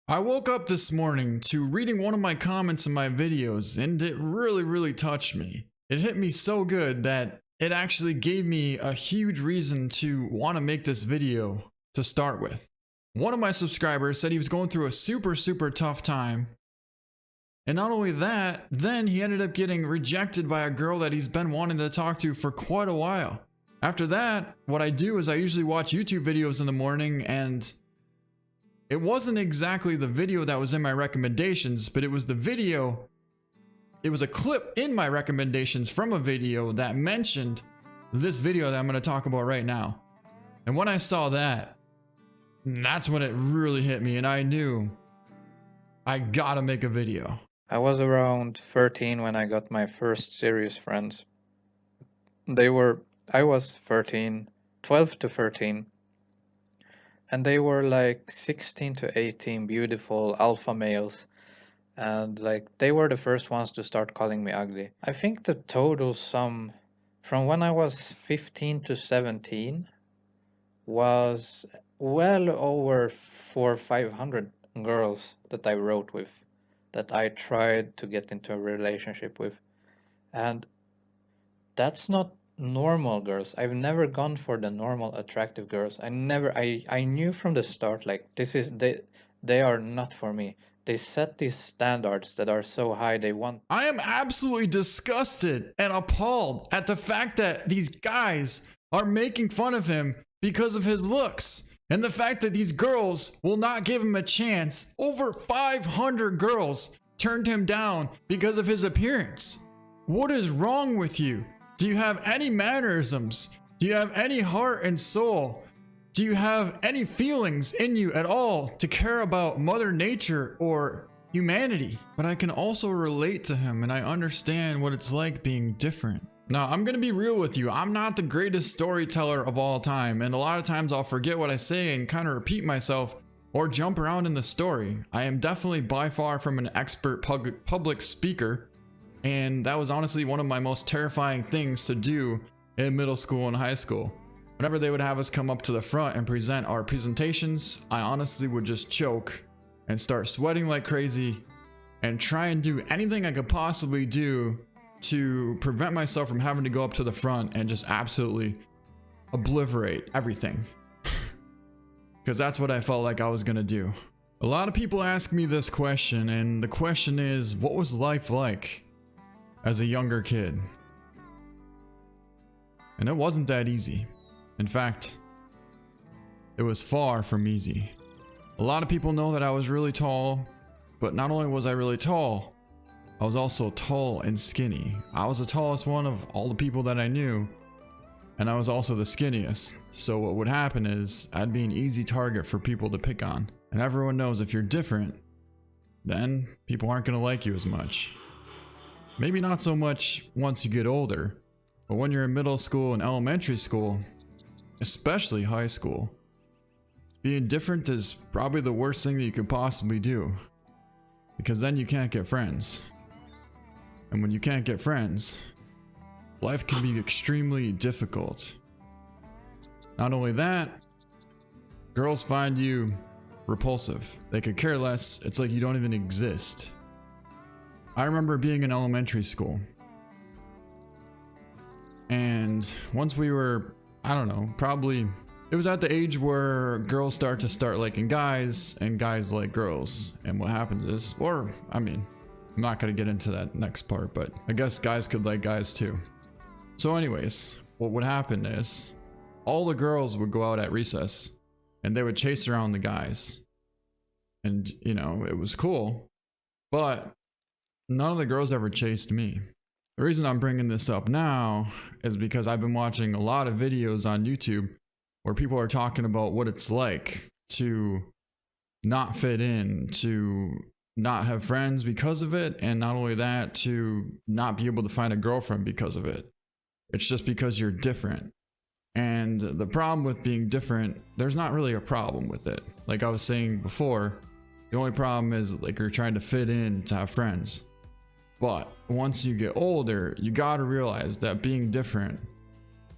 I woke up this morning to reading one of my comments in my videos, and it really touched me. It hit me so good that it actually gave me a huge reason to want to make this video to start with. One of my subscribers said he was going through a super tough time. And not only that, then he ended up getting rejected by a girl that he's been wanting to talk to for quite a while. After that, what I do is I usually watch YouTube videos in the morning, and it wasn't exactly the video that was in my recommendations, but it was the video. It was a clip in my recommendations from a video that mentioned this video that I'm going to talk about right now. And when I saw that, that's when it really hit me, and I knew I gotta make a video. I was around 13 when I got my first serious friends. I was 13, 12 to 13. And they were like 16 to 18 beautiful alpha males. And like they were the first ones to start calling me ugly. I think the total sum from when I was 15 to 17 was well over 400 or 500 girls that I wrote with, that I tried to get into a relationship with. And that's not normal girls. I've never gone for the normal attractive girls. I knew from the start, like, they are not for me. They set these standards that are so high. I am absolutely disgusted and appalled at the fact that these guys are making fun of him because of his looks, and the fact that these girls will not give him a chance. Over 500 girls turned him down because of his appearance. What is wrong with you? Do you have any mannerisms? Do you have any heart and soul? Do you have any feelings in you at all to care about Mother Nature or humanity? But I can also relate to him, and I understand what it's like being different. Now, I'm gonna be real with you. I'm not the greatest storyteller of all time, and a lot of times I'll forget what I say and kind of repeat myself or jump around in the story. I am definitely by far from an expert public speaker, and that was honestly one of my most terrifying things to do in middle school and high school. Whenever they would have us come up to the front and present our presentations, I honestly would just choke and start sweating like crazy and try and do anything I could possibly do to prevent myself from having to go up to the front and just absolutely obliterate everything. Because that's what I felt like I was gonna do. A lot of people ask me this question, and the question is, what was life like as a younger kid? And it wasn't that easy. In fact, it was far from easy. A lot of people know that I was really tall, but not only was I really tall, I was also tall and skinny. I was the tallest one of all the people that I knew, and I was also the skinniest. So what would happen is I'd be an easy target for people to pick on. And everyone knows if you're different, then people aren't gonna like you as much. Maybe not so much once you get older, but when you're in middle school and elementary school, especially high school, being different is probably the worst thing that you could possibly do, because then you can't get friends. And when you can't get friends, life can be extremely difficult. Not only that, girls find you repulsive. They could care less. It's like you don't even exist. I remember being in elementary school, and once we were, I don't know, probably, it was at the age where girls start liking guys and guys like girls. And what happens is, or I mean, I'm not gonna get into that next part, but I guess guys could like guys too. So anyways, what would happen is all the girls would go out at recess and they would chase around the guys. And you know, it was cool, but none of the girls ever chased me. The reason I'm bringing this up now is because I've been watching a lot of videos on YouTube where people are talking about what it's like to not fit in, to not have friends because of it, and not only that, to not be able to find a girlfriend because of it. It's just because you're different. And the problem with being different, there's not really a problem with it. Like I was saying before, the only problem is like you're trying to fit in to have friends. But once you get older, you gotta realize that being different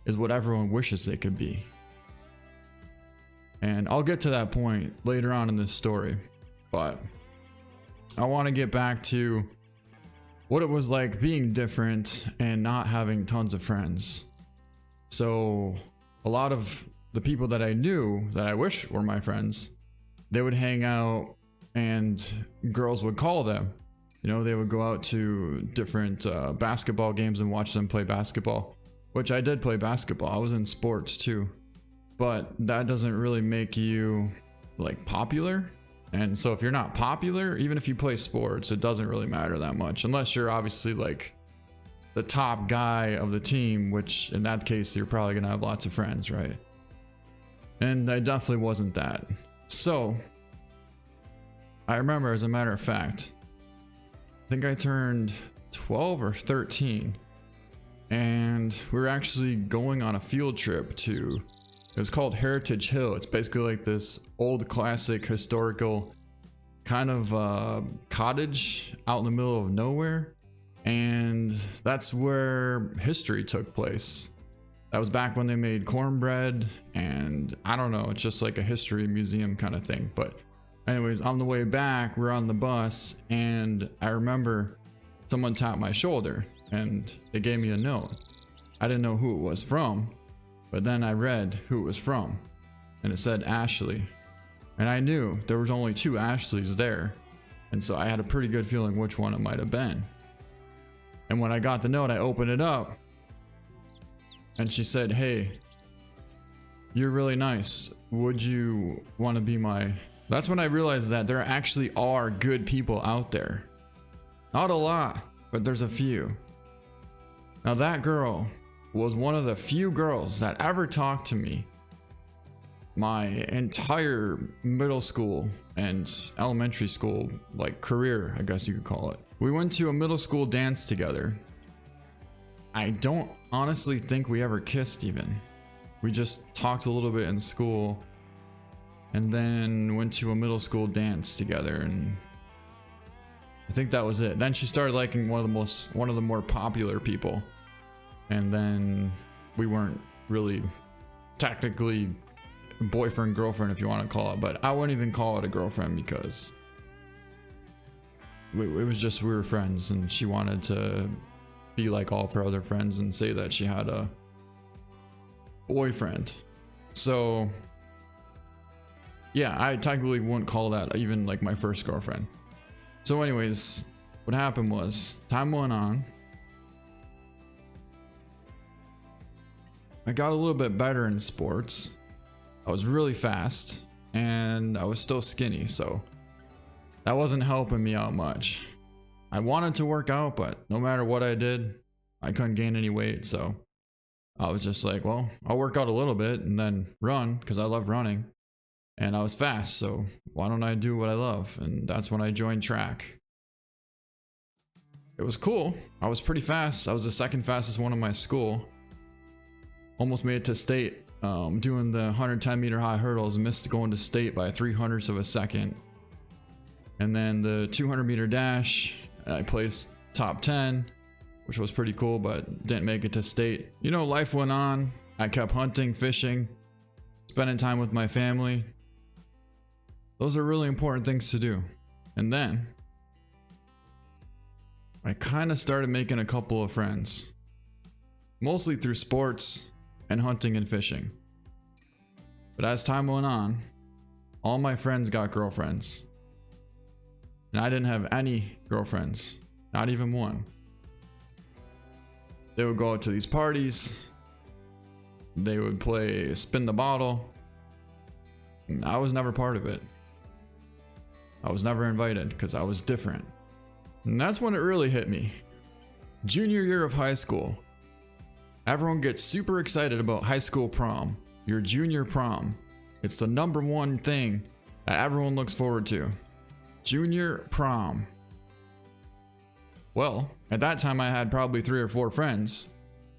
is what everyone wishes they could be. And I'll get to that point later on in this story. but I want to get back to what it was like being different and not having tons of friends. So a lot of the people that I knew that I wish were my friends, they would hang out and girls would call them. You know, they would go out to different basketball games and watch them play basketball, which I did play basketball. I was in sports too, but that doesn't really make you like popular. And so if you're not popular, even if you play sports, it doesn't really matter that much, unless you're obviously like the top guy of the team, which in that case, you're probably gonna have lots of friends, right? And I definitely wasn't that. So I remember, as a matter of fact, I think I turned 12 or 13, and we were actually going on a field trip to, it was called Heritage Hill. It's basically like this old classic historical kind of cottage out in the middle of nowhere. And that's where history took place. That was back when they made cornbread, and I don't know, it's just like a history museum kind of thing. But anyways, on the way back, we're on the bus, and I remember someone tapped my shoulder and they gave me a note. I didn't know who it was from, but then I read who it was from, and it said Ashley. And I knew there was only 2 Ashleys there, and so I had a pretty good feeling which one it might have been. And when I got the note, I opened it up, and she said, "Hey, you're really nice. Would you want to be my..." That's when I realized that there actually are good people out there. Not a lot, but there's a few. Now that girl was one of the few girls that ever talked to me my entire middle school and elementary school, like career, I guess you could call it. We went to a middle school dance together. I don't honestly think we ever kissed even. We just talked a little bit in school and then went to a middle school dance together, and I think that was it. Then she started liking one of the more popular people, and then we weren't really technically boyfriend girlfriend, if you want to call it, but I wouldn't even call it a girlfriend because it was just, we were friends, and she wanted to be like all of her other friends and say that she had a boyfriend. So yeah, I technically wouldn't call that even like my first girlfriend. So anyways, what happened was, time went on. I got a little bit better in sports. I was really fast, and I was still skinny, so that wasn't helping me out much. I wanted to work out, but no matter what I did, I couldn't gain any weight, so I was just like, well, I'll work out a little bit and then run, because I love running. And I was fast, so why don't I do what I love? And that's when I joined track. It was cool. I was pretty fast. I was the second fastest one in my school. Almost made it to state. Doing the 110 meter high hurdles, missed going to state by 0.03 of a second. And then the 200 meter dash, I placed top 10, which was pretty cool, but didn't make it to state. You know, life went on. I kept hunting, fishing, spending time with my family. Those are really important things to do. And then I kind of started making a couple of friends, mostly through sports and hunting and fishing. But as time went on, all my friends got girlfriends, and I didn't have any girlfriends, not even one. They would go out to these parties, they would play spin the bottle, and I was never part of it. I was never invited because I was different. And that's when it really hit me. Junior year of high school. Everyone gets super excited about high school prom, your junior prom. It's the #1 thing that everyone looks forward to. Junior prom. Well, at that time I had probably 3 or 4 friends.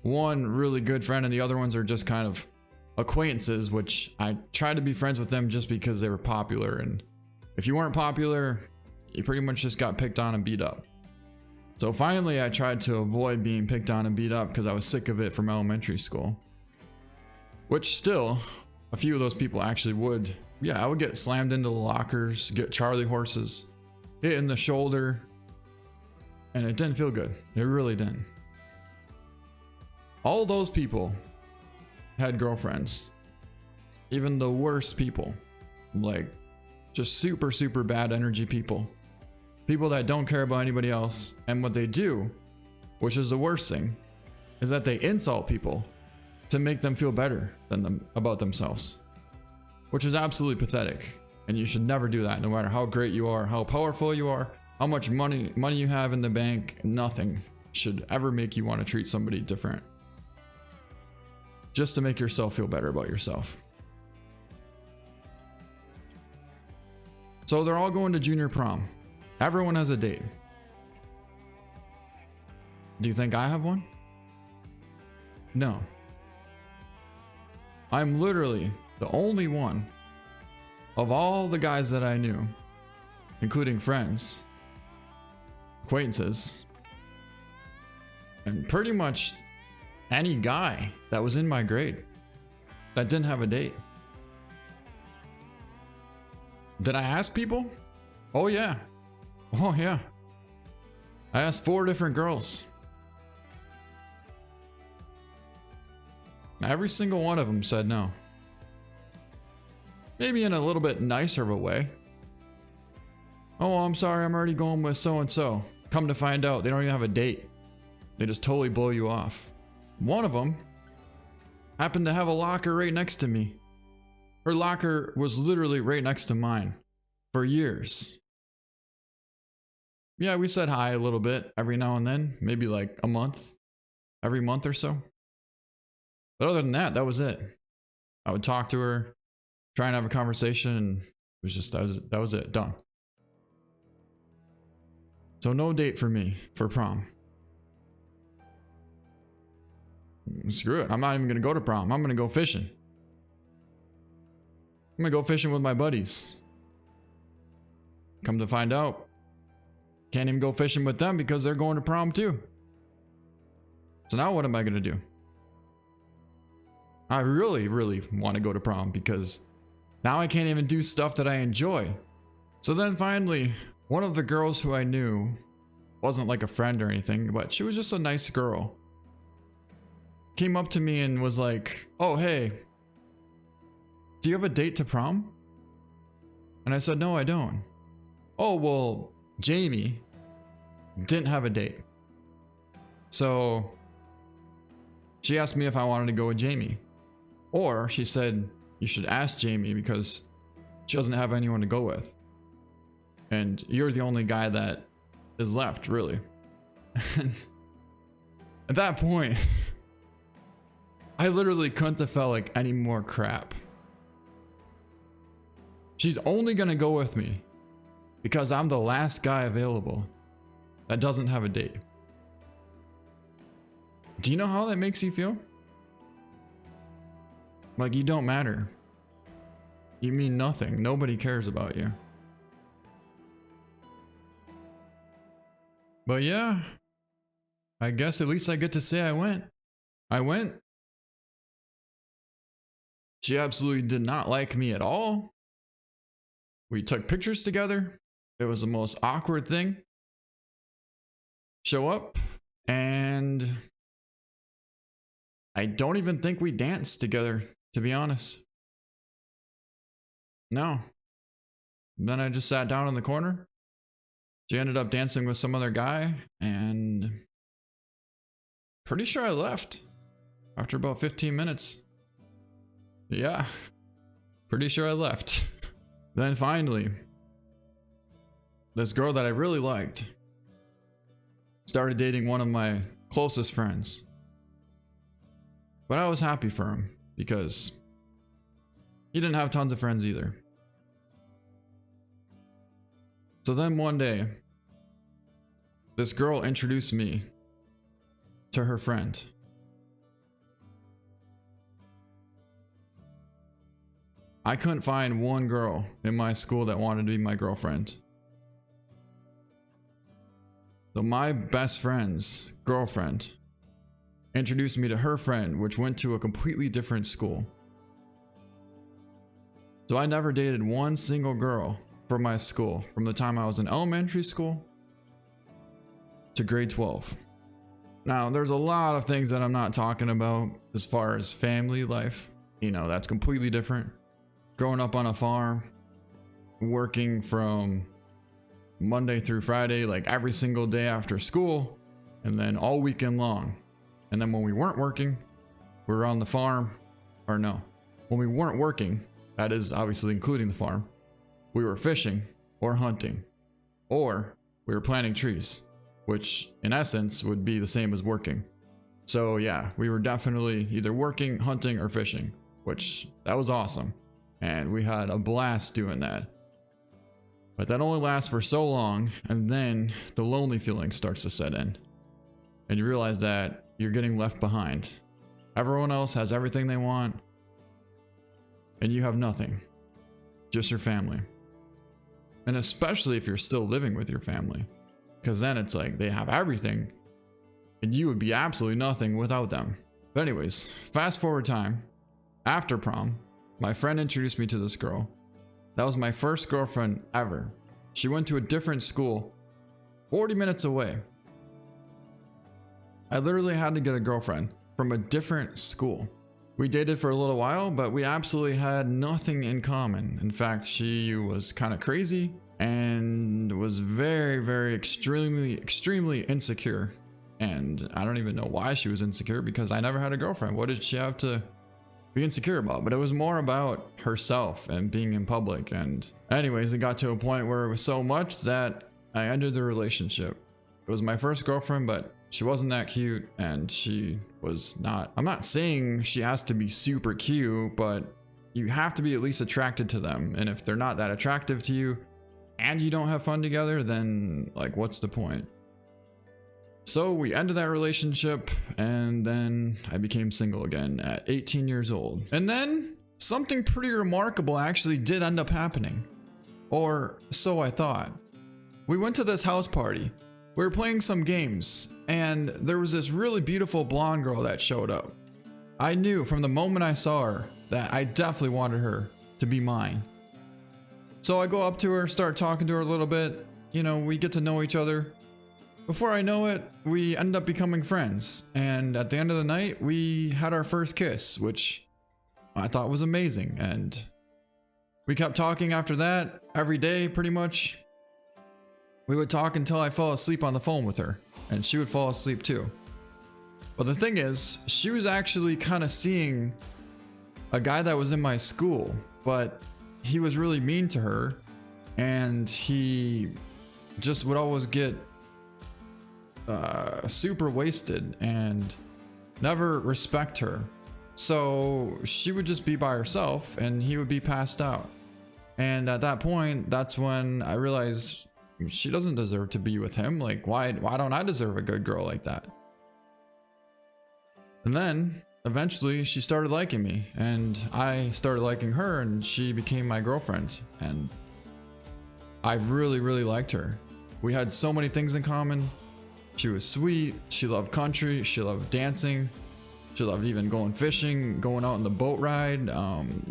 One really good friend, and the other ones are just kind of acquaintances, which I tried to be friends with them just because they were popular. And if you weren't popular, you pretty much just got picked on and beat up. So finally I tried to avoid being picked on and beat up because I was sick of it from elementary school. Which still, a few of those people actually would yeah, I would get slammed into the lockers, get Charlie horses, hit in the shoulder, and it didn't feel good. It really didn't. All those people had girlfriends. Even the worst people, like just super, super bad energy people. People that don't care about anybody else. And what they do, which is the worst thing, is that they insult people to make them feel better than about themselves, which is absolutely pathetic. And you should never do that, no matter how great you are, how powerful you are, how much money you have in the bank. Nothing should ever make you want to treat somebody different just to make yourself feel better about yourself. So they're all going to junior prom. Everyone has a date. Do you think I have one? No. I'm literally the only one of all the guys that I knew, including friends, acquaintances, and pretty much any guy that was in my grade that didn't have a date. Did I ask people? Oh yeah. Oh yeah. I asked 4 different girls. Every single one of them said no. Maybe in a little bit nicer of a way. Oh, I'm sorry, I'm already going with so and so. Come to find out, they don't even have a date. They just totally blow you off. One of them happened to have a locker right next to me. Her locker was literally right next to mine for years. Yeah, we said hi a little bit every now and then, maybe like a month, every month or so. But other than that, that was it. I would talk to her, try and have a conversation, and it was just, that was it, done. So no date for me for prom. Screw it, I'm not even gonna go to prom. I'm gonna go fishing. I'm gonna go fishing with my buddies. Come to find out, can't even go fishing with them because they're going to prom too. So now what am I gonna do? I really, really want to go to prom because now I can't even do stuff that I enjoy. So then finally, one of the girls who I knew, wasn't like a friend or anything, but she was just a nice girl, came up to me and was like, oh, hey, do you have a date to prom? And I said, no, I don't. Oh, well, Jamie didn't have a date. So she asked me if I wanted to go with Jamie. Or she said, you should ask Jamie because she doesn't have anyone to go with. And you're the only guy that is left, really. And at that point, I literally couldn't have felt like any more crap. She's only gonna go with me because I'm the last guy available that doesn't have a date. Do you know how that makes you feel? Like you don't matter. You mean nothing. Nobody cares about you. But yeah, I guess at least I get to say I went. I went. She absolutely did not like me at all. We took pictures together. It was the most awkward thing. Show up and I don't even think we danced together, to be honest. No. Then I just sat down in the corner. She ended up dancing with some other guy, and pretty sure I left after about 15 minutes. Yeah, pretty sure I left. Then finally, this girl that I really liked started dating one of my closest friends. But I was happy for him because he didn't have tons of friends either. So then one day, this girl introduced me to her friend. I couldn't find one girl in my school that wanted to be my girlfriend. So my best friend's girlfriend introduced me to her friend, which went to a completely different school. So I never dated one single girl from my school from the time I was in elementary school to grade 12. Now, there's a lot of things that I'm not talking about as far as family life. You know, that's completely different. Growing up on a farm, working from Monday through Friday, like every single day after school, and then all weekend long. And then when we weren't working, we were on the farm, or no, when we weren't working, that is obviously including the farm, we were fishing or hunting, or we were planting trees, which in essence would be the same as working. So yeah, we were definitely either working, hunting, or fishing, which that was awesome. And we had a blast doing that. But that only lasts for so long, and then the lonely feeling starts to set in. And you realize that you're getting left behind. Everyone else has everything they want, and you have nothing. Just your family. And especially if you're still living with your family. Because then it's like they have everything, and you would be absolutely nothing without them. But anyways, fast forward time. After prom, my friend introduced me to this girl. That was my first girlfriend ever. She went to a different school 40 minutes away. I literally had to get a girlfriend from a different school. We dated for a little while, but we absolutely had nothing in common. In fact, she was kind of crazy and was very, extremely insecure. And I don't even know why she was insecure, because I never had a girlfriend. What did she have to be insecure about? But it was more about herself and being in public. And anyways, it got to a point where it was so much that I ended the relationship. It was my first girlfriend, but she wasn't that cute, and she was not. I'm not saying she has to be super cute, but you have to be at least attracted to them. And if they're not that attractive to you and you don't have fun together, then like, what's the point? So we ended that relationship, and then I became single again at 18 years old. And then something pretty remarkable actually did end up happening. Or so I thought. We went to this house party. We were playing some games, and there was this really beautiful blonde girl that showed up. I knew from the moment I saw her that I definitely wanted her to be mine. So I go up to her, start talking to her a little bit. You know, we get to know each other. Before I know it, we end up becoming friends. And at the end of the night, we had our first kiss, which I thought was amazing. And we kept talking after that every day, pretty much. We would talk until I fell asleep on the phone with her, and she would fall asleep too. But the thing is, she was actually kind of seeing a guy that was in my school, but he was really mean to her, and he just would always get super wasted and never respect her. So she would just be by herself, and he would be passed out. And at that point, that's when I realized she doesn't deserve to be with him. Like, why don't I deserve a good girl like that? And then eventually she started liking me, and I started liking her, and she became my girlfriend. And I really liked her. We had so many things in common. She was sweet. She loved country. She loved dancing. She loved even going fishing, going out on the boat ride,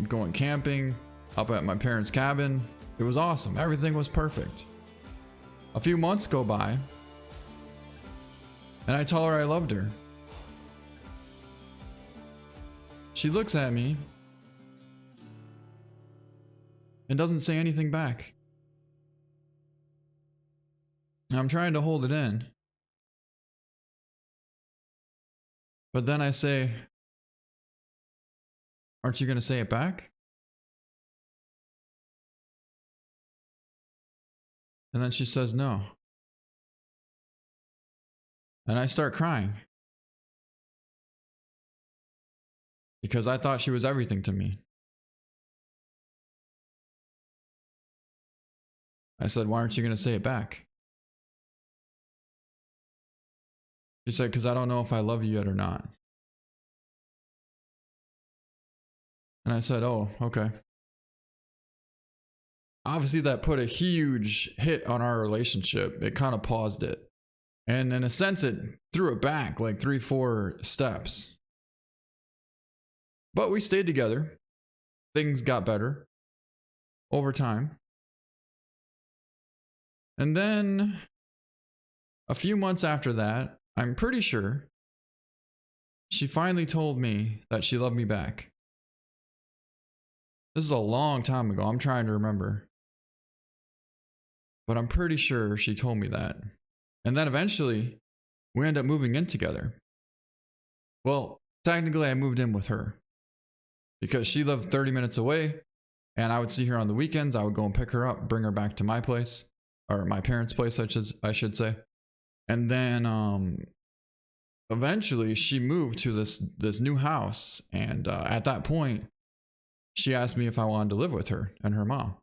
going camping up at my parents' cabin. It was awesome. Everything was perfect. A few months go by, and I tell her I loved her. She looks at me and doesn't say anything back. I'm trying to hold it in. But then I say, "Aren't you going to say it back?" And then she says no. And I start crying. Because I thought she was everything to me. I said, "Why aren't you going to say it back?" She said, "Because I don't know if I love you yet or not." And I said, "Oh, okay." Obviously, that put a huge hit on our relationship. It kind of paused it. And in a sense, it threw it back like 3-4 steps. But we stayed together. Things got better. over time. And then a few months after that, I'm pretty sure she finally told me that she loved me back. This is a long time ago. I'm trying to remember. But I'm pretty sure she told me that. And then eventually, we ended up moving in together. Well, technically I moved in with her. Because she lived 30 minutes away. And I would see her on the weekends. I would go and pick her up, bring her back to my place. Or my parents' place, I should say. And then eventually she moved to this new house. And at that point, she asked me if I wanted to live with her and her mom.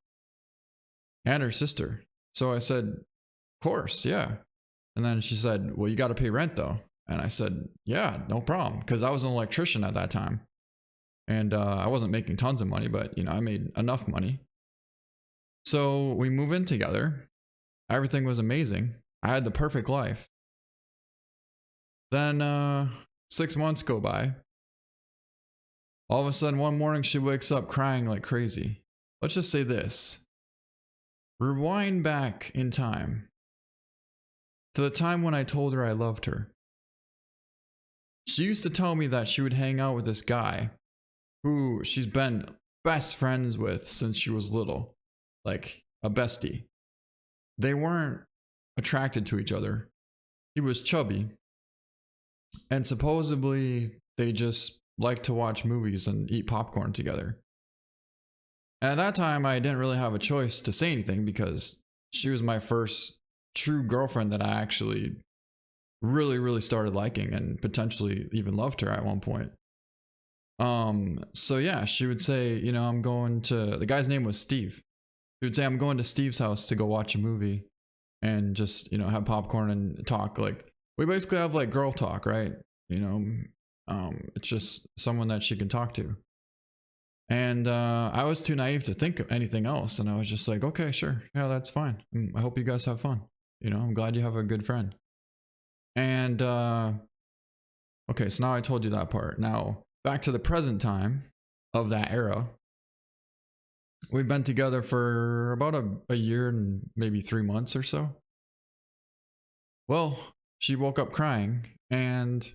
And her sister. So I said, of course, yeah. And then she said, well, you got to pay rent though. And I said, yeah, no problem. Because I was an electrician at that time. And I wasn't making tons of money, but I made enough money. So we move in together. Everything was amazing. I had the perfect life. Then 6 months go by. All of a sudden, one morning, she wakes up crying like crazy. Let's just say this. Rewind back in time to the time when I told her I loved her. She used to tell me that she would hang out with this guy who she's been best friends with since she was little. Like a bestie. They weren't attracted to each other. He was chubby. And supposedly they just liked to watch movies and eat popcorn together. And at that time, I didn't really have a choice to say anything because she was my first true girlfriend that I actually really started liking and potentially even loved her at one point. So yeah, she would say, I'm going to, the guy's name was Steve. She would say, I'm going to Steve's house to go watch a movie and just, have popcorn and talk. Like, we basically have like girl talk, right? It's just someone that she can talk to. And I was too naive to think of anything else. And I was just like, okay, sure. Yeah, that's fine. I hope you guys have fun. I'm glad you have a good friend. And, okay, so now I told you that part. Now, back to the present time of that era. We've been together for about a year and maybe 3 months or so. Well, she woke up crying and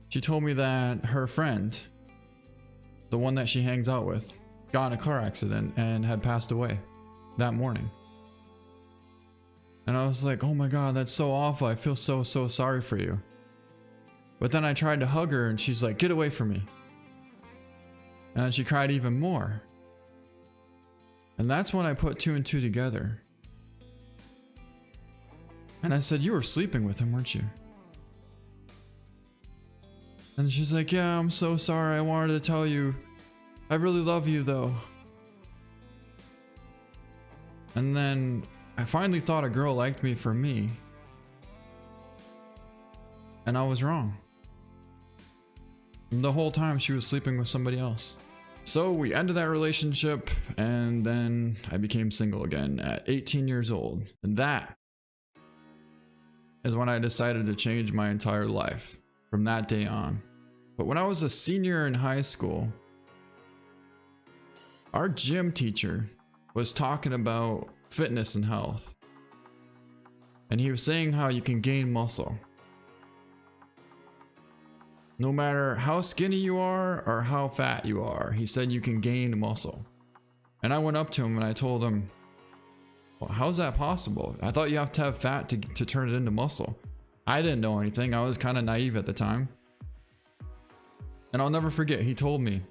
she told me that her friend, the one that she hangs out with, got in a car accident and had passed away that morning. And I was like, oh my God, that's so awful. I feel so sorry for you. But then I tried to hug her and she's like, get away from me. And then she cried even more. And that's when I put 2 and 2 together. And I said, you were sleeping with him, weren't you? And she's like, yeah, I'm so sorry. I wanted to tell you. I really love you though. And then I finally thought a girl liked me for me. And I was wrong. The whole time she was sleeping with somebody else. So we ended that relationship and then I became single again at 18 years old. And that is when I decided to change my entire life from that day on. But when I was a senior in high school, our gym teacher was talking about fitness and health. And he was saying how you can gain muscle. No matter how skinny you are or how fat you are, he said you can gain muscle. And I went up to him and I told him, well, how's that possible? I thought you have to have fat to turn it into muscle. I didn't know anything. I was kind of naive at the time. And I'll never forget, he told me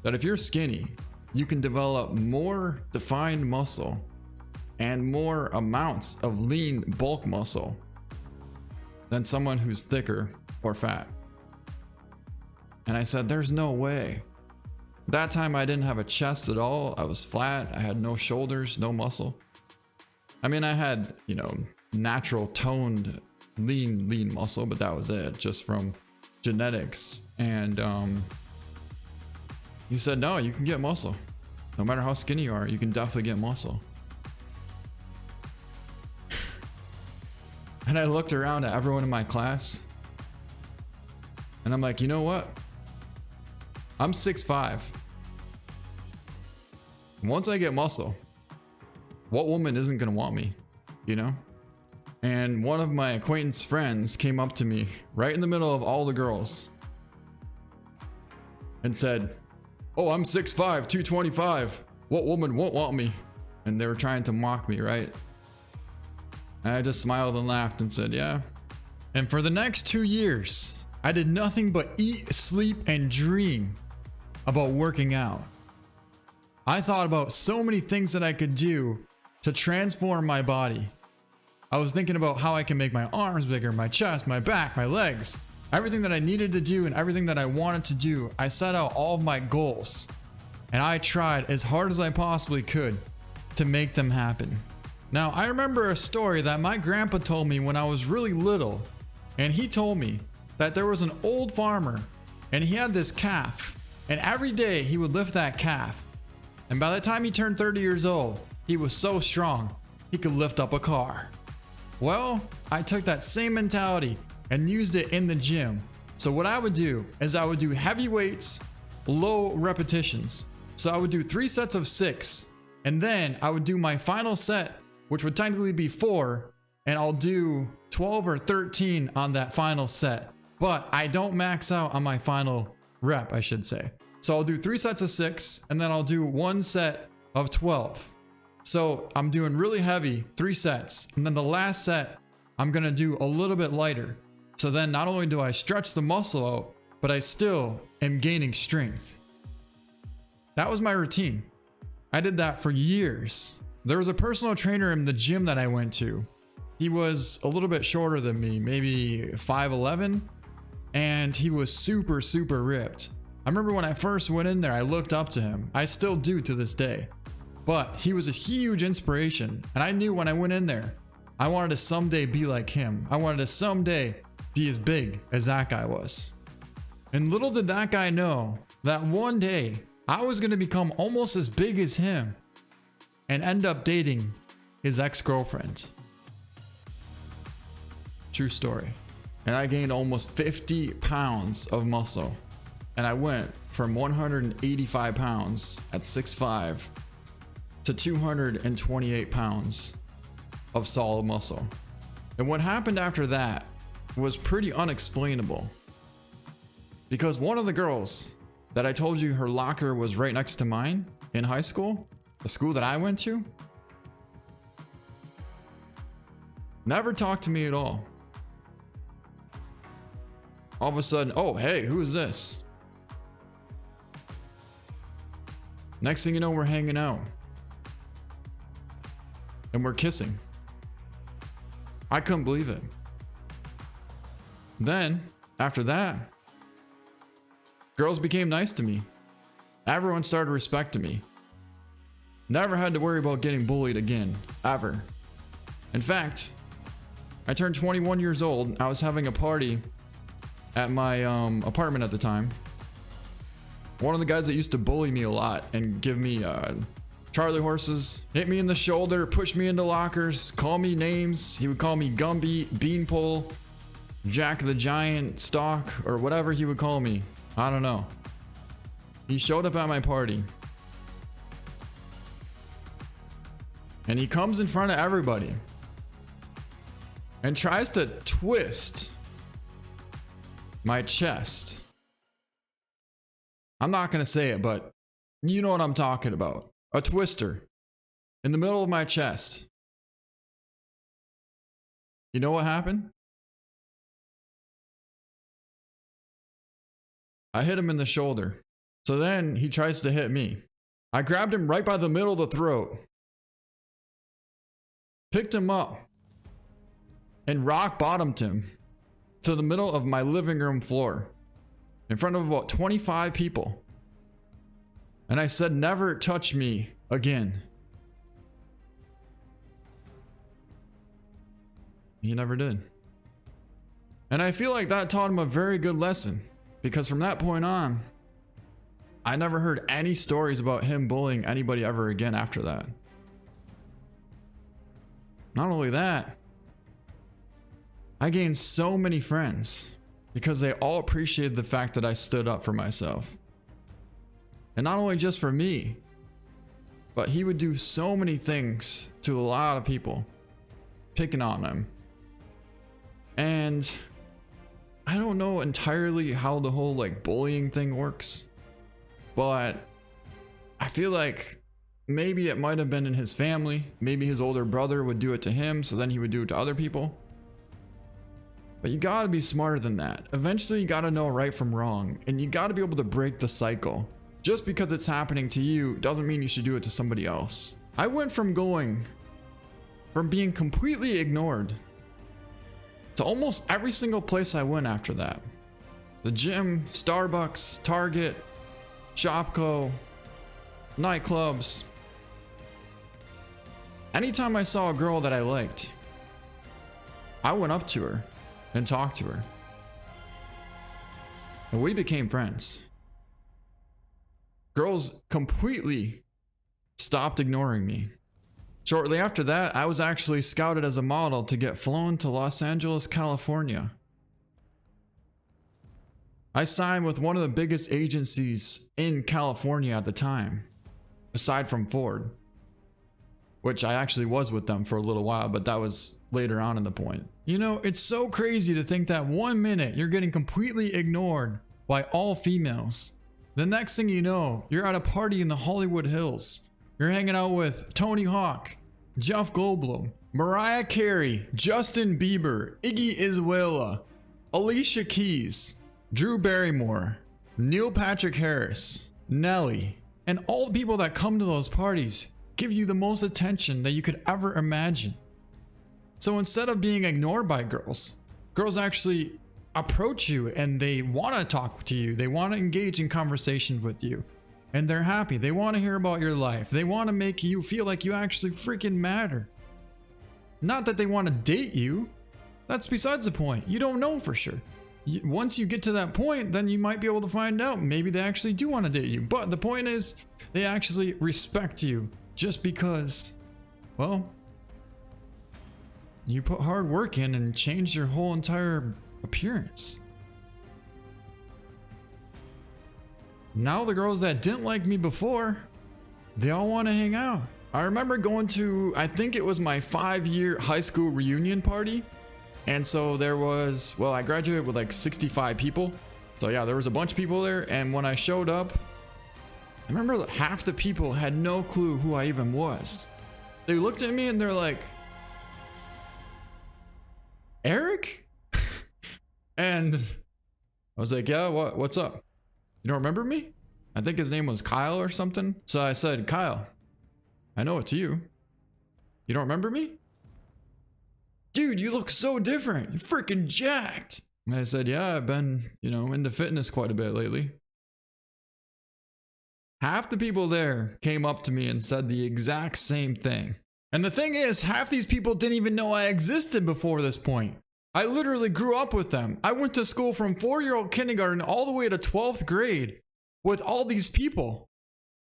that if you're skinny, you can develop more defined muscle and more amounts of lean bulk muscle than someone who's thicker or fat. And I said, there's no way. That time I didn't have a chest at all. I was flat. I had no shoulders, no muscle. I mean, I had, natural toned lean muscle, but that was it, just from genetics. And you said, no, you can get muscle. No matter how skinny you are, you can definitely get muscle. And I looked around at everyone in my class and I'm like, you know what? I'm 6'5". Once I get muscle, what woman isn't gonna want me, you know? And one of my acquaintance friends came up to me right in the middle of all the girls and said, "Oh, I'm 6'5", 225. What woman won't want me?" And they were trying to mock me, right? And I just smiled and laughed and said, "Yeah." And for the next 2 years, I did nothing but eat, sleep, and dream about working out. I thought about so many things that I could do to transform my body. I was thinking about how I can make my arms bigger, my chest, my back, my legs, everything that I needed to do and everything that I wanted to do. I set out all of my goals and I tried as hard as I possibly could to make them happen. Now, I remember a story that my grandpa told me when I was really little, and he told me that there was an old farmer and he had this calf, and every day he would lift that calf. And by the time he turned 30 years old, he was so strong, he could lift up a car. Well, I took that same mentality and used it in the gym. So what I would do is I would do heavy weights, low repetitions. So I would do 3 sets of 6, and then I would do my final set, which would technically be 4, and I'll do 12 or 13 on that final set. But I don't max out on my final rep, I should say. So I'll do 3 sets of 6, and then I'll do 1 set of 12. So I'm doing really heavy, 3 sets, and then the last set, I'm gonna do a little bit lighter. So then not only do I stretch the muscle out, but I still am gaining strength. That was my routine. I did that for years. There was a personal trainer in the gym that I went to. He was a little bit shorter than me, maybe 5'11", and he was super, super ripped. I remember when I first went in there, I looked up to him. I still do to this day. But he was a huge inspiration, and I knew when I went in there, I wanted to someday be like him. I wanted to someday be as big as that guy was. And little did that guy know that one day I was going to become almost as big as him and end up dating his ex-girlfriend. True story. And I gained almost 50 pounds of muscle. And I went from 185 pounds at 6'5" to 228 pounds of solid muscle. And what happened after that was pretty unexplainable. Because one of the girls that I told you her locker was right next to mine in high school, the school that I went to, never talked to me at all. All of a sudden, "Oh, hey, who is this?" Next thing you know, we're hanging out. And we're kissing. I couldn't believe it. Then, after that, girls became nice to me. Everyone started respecting me. Never had to worry about getting bullied again, ever. In fact, I turned 21 years old. I was having a party at my apartment at the time. One of the guys that used to bully me a lot and give me Charlie horses, hit me in the shoulder, push me into lockers, call me names. He would call me Gumby, Beanpole, Jack the Giant, Stock, or whatever he would call me. I don't know. He showed up at my party. And he comes in front of everybody and tries to twist my chest. I'm not going to say it, but you know what I'm talking about. A twister in the middle of my chest. You know what happened? I hit him in the shoulder. So then he tries to hit me. I grabbed him right by the middle of the throat, picked him up, and rock bottomed him to the middle of my living room floor in front of about 25 people. And I said, "Never touch me again." He never did. And I feel like that taught him a very good lesson, because from that point on, I never heard any stories about him bullying anybody ever again after that. Not only that, I gained so many friends because they all appreciated the fact that I stood up for myself. And not only just for me, but he would do so many things to a lot of people, picking on them. And I don't know entirely how the whole like bullying thing works, but I feel like maybe it might have been in his family. Maybe his older brother would do it to him, so then he would do it to other people. But you gotta be smarter than that. Eventually you gotta know right from wrong, and you gotta be able to break the cycle. Just because it's happening to you doesn't mean you should do it to somebody else. I went from being completely ignored to almost every single place I went after that. The gym, Starbucks, Target, Shopko, nightclubs. Anytime I saw a girl that I liked, I went up to her and talked to her. And we became friends. Girls completely stopped ignoring me. Shortly after that, I was actually scouted as a model to get flown to Los Angeles, California. I signed with one of the biggest agencies in California at the time, aside from Ford, which I actually was with them for a little while, but that was later on in the point. You know, it's so crazy to think that 1 minute you're getting completely ignored by all females. The next thing you know, you're at a party in the Hollywood Hills. You're hanging out with Tony Hawk, Jeff Goldblum, Mariah Carey, Justin Bieber, Iggy Azalea, Alicia Keys, Drew Barrymore, Neil Patrick Harris, Nelly, and all the people that come to those parties give you the most attention that you could ever imagine. So instead of being ignored by girls, girls actually approach you and they want to talk to you. They want to engage in conversation with you. And they're happy. They want to hear about your life. They want to make you feel like you actually freaking matter. Not that they want to date you. That's besides the point. You don't know for sure. Once you get to that point, then you might be able to find out. Maybe they actually do want to date you. But the point is, they actually respect you just because, well, you put hard work in and changed your whole entire appearance. Now the girls that didn't like me before, they all want to hang out. I remember going to, I think it was my 5-year high school reunion party. And so there was, well, I graduated with like 65 people. So yeah, there was a bunch of people there. And when I showed up, I remember that half the people had no clue who I even was. They looked at me and they're like, Eric? And I was like, yeah, what's up? You don't remember me? I think his name was Kyle or something. So I said, Kyle, I know it's you. You don't remember me? Dude, you look so different. You're freaking jacked. And I said, yeah, I've been, into fitness quite a bit lately. Half the people there came up to me and said the exact same thing. And the thing is, half these people didn't even know I existed before this point. I literally grew up with them. I went to school from 4-year-old kindergarten all the way to 12th grade with all these people.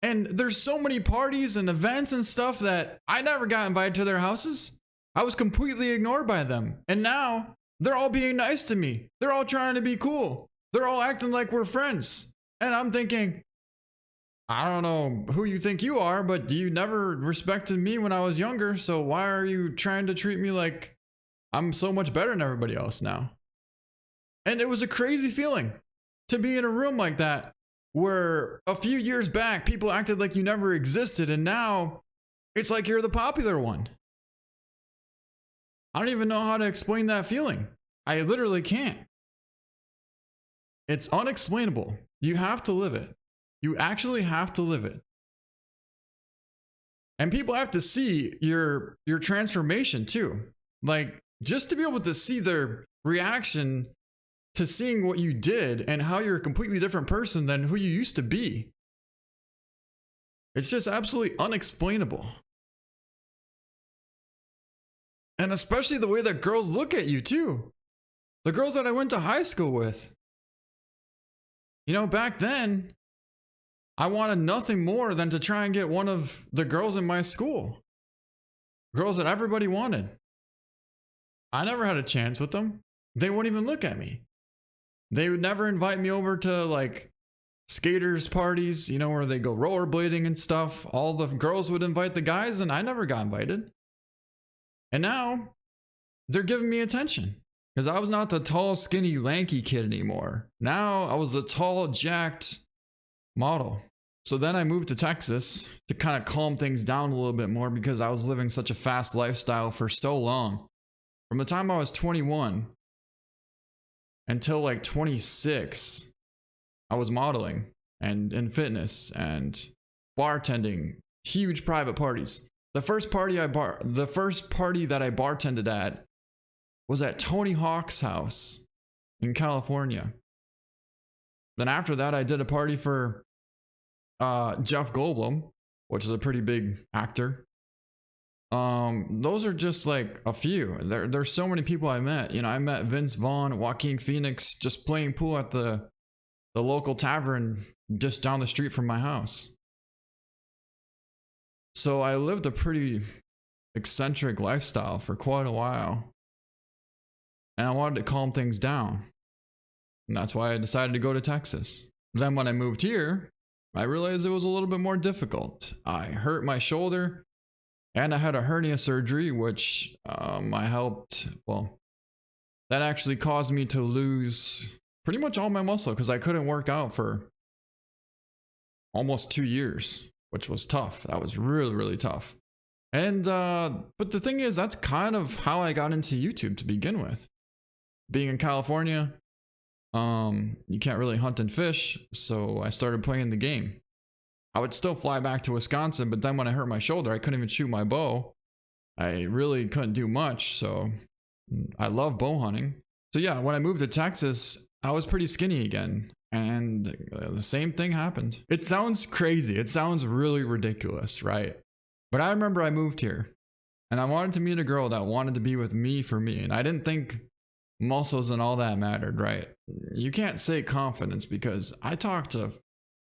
And there's so many parties and events and stuff that I never got invited to their houses. I was completely ignored by them. And now they're all being nice to me. They're all trying to be cool. They're all acting like we're friends. And I'm thinking, I don't know who you think you are, but you never respected me when I was younger. So why are you trying to treat me like I'm so much better than everybody else now? And it was a crazy feeling to be in a room like that, where a few years back, people acted like you never existed. And now it's like you're the popular one. I don't even know how to explain that feeling. I literally can't. It's unexplainable. You have to live it. You actually have to live it. And people have to see your transformation too. Like, just to be able to see their reaction to seeing what you did and how you're a completely different person than who you used to be. It's just absolutely unexplainable. And especially the way that girls look at you too. The girls that I went to high school with. Back then, I wanted nothing more than to try and get one of the girls in my school. Girls that everybody wanted. I never had a chance with them. They wouldn't even look at me. They would never invite me over to like skaters parties, you know, where they go rollerblading and stuff. All the girls would invite the guys, and I never got invited. And now they're giving me attention because I was not the tall, skinny, lanky kid anymore. Now I was the tall, jacked model. So then I moved to Texas to kind of calm things down a little bit more because I was living such a fast lifestyle for so long. From the time I was 21 until like 26, I was modeling and in fitness and bartending, huge private parties. The first party that I bartended at was at Tony Hawk's house in California. Then after that, I did a party for Jeff Goldblum, which is a pretty big actor. Those are just like a few. There's so many people I met. You know, I met Vince Vaughn, Joaquin Phoenix, just playing pool at the local tavern just down the street from my house. So I lived a pretty eccentric lifestyle for quite a while. And I wanted to calm things down. And that's why I decided to go to Texas. Then when I moved here, I realized it was a little bit more difficult. I hurt my shoulder and I had a hernia surgery, which that actually caused me to lose pretty much all my muscle because I couldn't work out for almost 2 years, which was tough. That was really, really tough. And, but the thing is, that's kind of how I got into YouTube to begin with. Being in California, you can't really hunt and fish, so I started playing the game. I would still fly back to Wisconsin, but then when I hurt my shoulder, I couldn't even shoot my bow. I really couldn't do much, so I love bow hunting. So yeah, when I moved to Texas, I was pretty skinny again, and the same thing happened. It sounds crazy. It sounds really ridiculous, right? But I remember I moved here, and I wanted to meet a girl that wanted to be with me for me, and I didn't think muscles and all that mattered, right? You can't say confidence because I talked to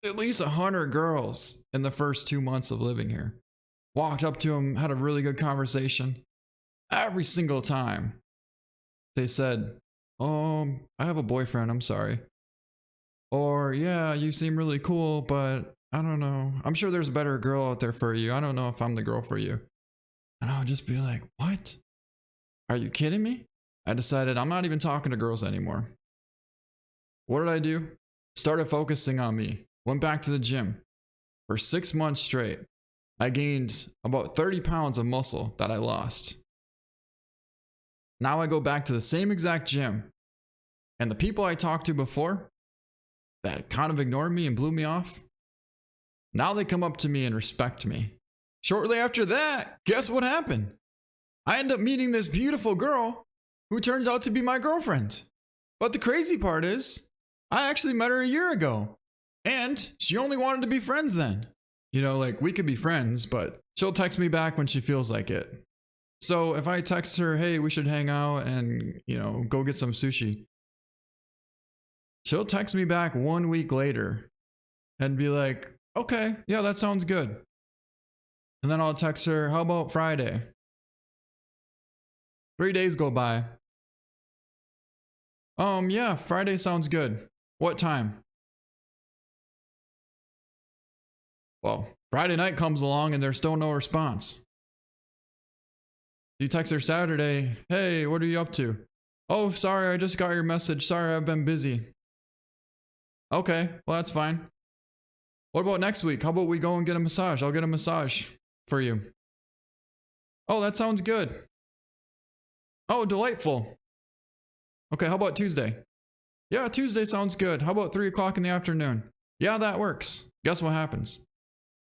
at least 100 girls in the first 2 months of living here. Walked up to them, had a really good conversation. Every single time they said, I have a boyfriend, I'm sorry. Or, yeah, you seem really cool, but I don't know. I'm sure there's a better girl out there for you. I don't know if I'm the girl for you. And I would just be like, what? Are you kidding me? I decided I'm not even talking to girls anymore. What did I do? Started focusing on me. Went back to the gym. For 6 months straight, I gained about 30 pounds of muscle that I lost. Now I go back to the same exact gym. And the people I talked to before that kind of ignored me and blew me off, now they come up to me and respect me. Shortly after that, guess what happened? I end up meeting this beautiful girl who turns out to be my girlfriend. But the crazy part is, I actually met her a year ago. And she only wanted to be friends then. You know, like we could be friends, but she'll text me back when she feels like it. So if I text her, hey, we should hang out and, you know, go get some sushi, she'll text me back 1 week later and be like, okay, yeah, that sounds good. And then I'll text her, how about Friday? 3 days go by. Yeah, Friday sounds good. What time? Well, Friday night comes along and there's still no response. You text her Saturday, hey, what are you up to? Oh, sorry, I just got your message. Sorry, I've been busy. Okay, well, that's fine. What about next week? How about we go and get a massage? I'll get a massage for you. Oh, that sounds good. Oh, delightful. Okay, how about Tuesday? Yeah, Tuesday sounds good. How about 3 o'clock in the afternoon? Yeah, that works. Guess what happens?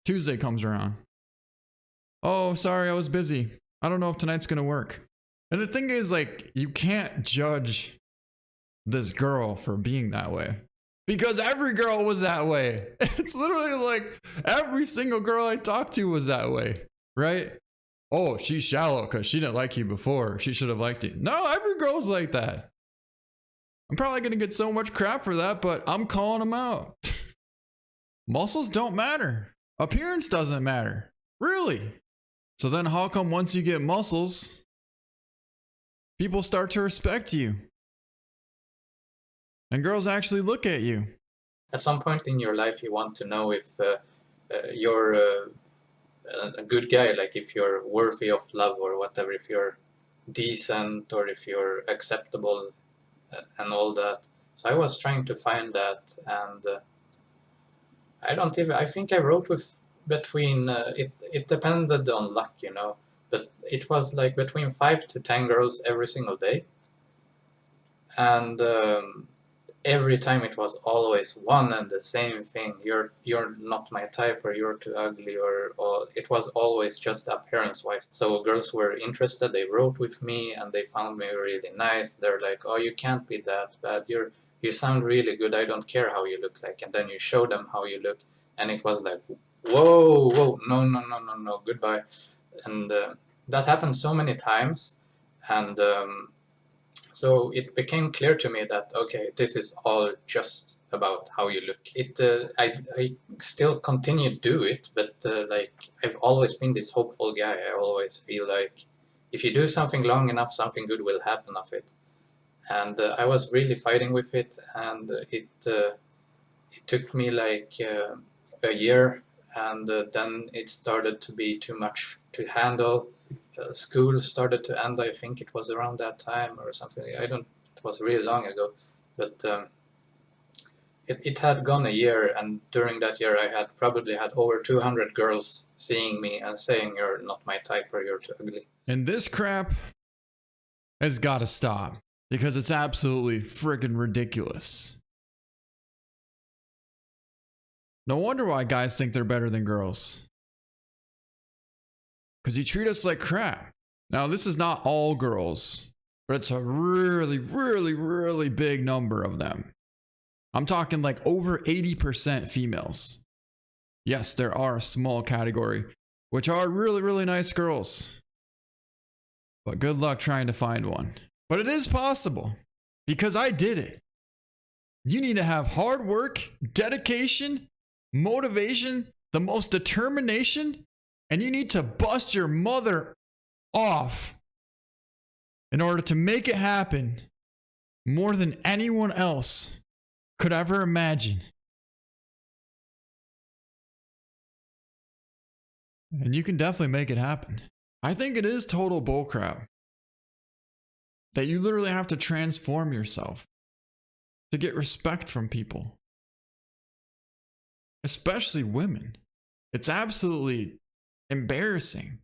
Tuesday comes around. Oh, sorry, I was busy. I don't know if tonight's gonna work. And the thing is, like, you can't judge this girl for being that way. Because every girl was that way. It's literally like every single girl I talked to was that way, right? Oh, she's shallow because she didn't like you before. She should have liked you. No, every girl's like that. I'm probably going to get so much crap for that, but I'm calling them out. Muscles don't matter. Appearance doesn't matter. Really. So then how come once you get muscles, people start to respect you? And girls actually look at you. at some point in your life you want to know if you're a good guy, like if you're worthy of love or whatever, if you're decent or if you're acceptable and all that. So I was trying to find that, and I think I wrote with between it depended on luck, you know, but it was like between 5 to 10 girls every single day, and every time it was always one and the same thing. You're not my type, or you're too ugly, or it was always just appearance wise. So girls were interested, they wrote with me and they found me really nice. They're like, oh, you can't be that bad, you sound really good, I don't care how you look like. And then you show them how you look, and it was like, whoa, no, goodbye. And that happened so many times, and so it became clear to me that, okay, this is all just about how you look. I still continue to do it, but like I've always been this hopeful guy. I always feel like if you do something long enough, something good will happen of it. And I was really fighting with it, and it took me like a year, and then it started to be too much to handle. School started to end. I think it was around that time or something. It was really long ago, but it had gone a year, and during that year I had probably had over 200 girls seeing me and saying, you're not my type, or you're too ugly. And this crap has got to stop, because it's absolutely friggin' ridiculous. No wonder why guys think they're better than girls. Because you treat us like crap. Now, this is not all girls, but it's a really big number of them. I'm talking like over 80% females. Yes, there are a small category, which are really nice girls. But good luck trying to find one. But it is possible, because I did it. You need to have hard work, dedication, motivation, the most determination, and you need to bust your mother off in order to make it happen more than anyone else could ever imagine. And you can definitely make it happen. I think it is total bullcrap that you literally have to transform yourself to get respect from people, especially women. It's absolutely embarrassing.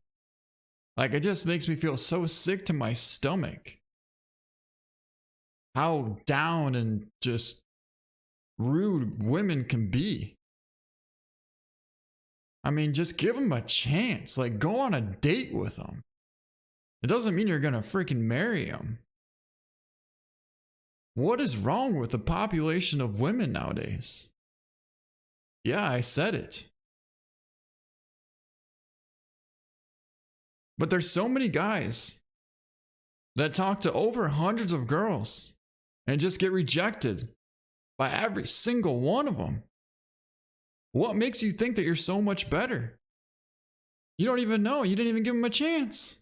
Like, it just makes me feel so sick to my stomach how down and just rude women can be. I mean, just give them a chance. Like, go on a date with them. It doesn't mean you're gonna freaking marry them. What is wrong with the population of women nowadays? Yeah, I said it. But there's so many guys that talk to over hundreds of girls and just get rejected by every single one of them. What makes you think that you're so much better? You don't even know. You didn't even give them a chance.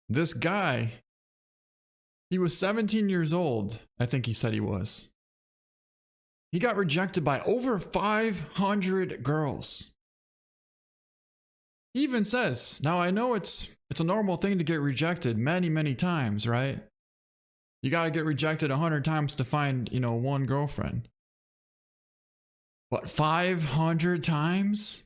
This guy, he was 17 years old. I think he said he was. He got rejected by over 500 girls. He even says, now I know it's a normal thing to get rejected many times, right? You got to get rejected 100 times to find, one girlfriend. But 500 times?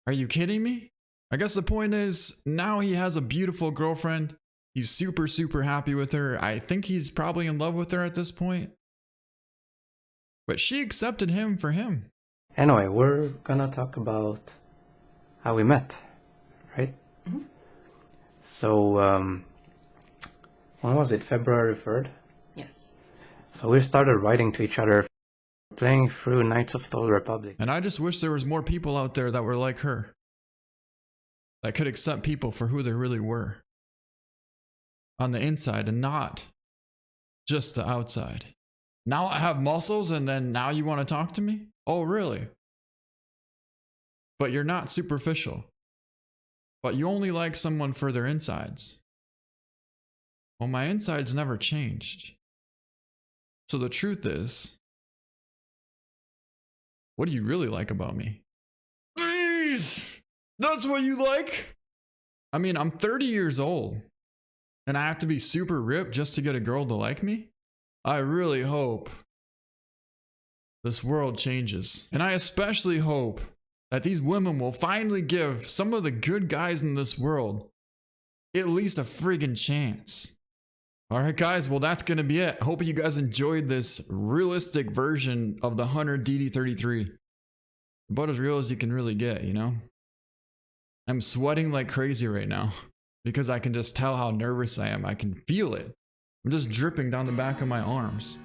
Are you kidding me? I guess the point is, now he has a beautiful girlfriend. He's super happy with her. I think he's probably in love with her at this point. But she accepted him for him. Anyway, we're gonna talk about how we met, right? Mm-hmm. So, when was it? February 3rd? Yes. So we started writing to each other, playing through Knights of the Old Republic. And I just wish there was more people out there that were like her, that could accept people for who they really were on the inside and not just the outside. Now I have muscles, and then now you want to talk to me? Oh, really? But you're not superficial. But you only like someone for their insides. Well, my insides never changed. So the truth is, what do you really like about me? Jeez, that's what you like? I mean, I'm 30 years old and I have to be super ripped just to get a girl to like me? I really hope this world changes. And I especially hope that these women will finally give some of the good guys in this world at least a friggin' chance. Alright guys, well that's gonna be it. Hoping you guys enjoyed this realistic version of the Hunter DD33. About as real as you can really get, you know? I'm sweating like crazy right now because I can just tell how nervous I am. I can feel it. I'm just dripping down the back of my arms.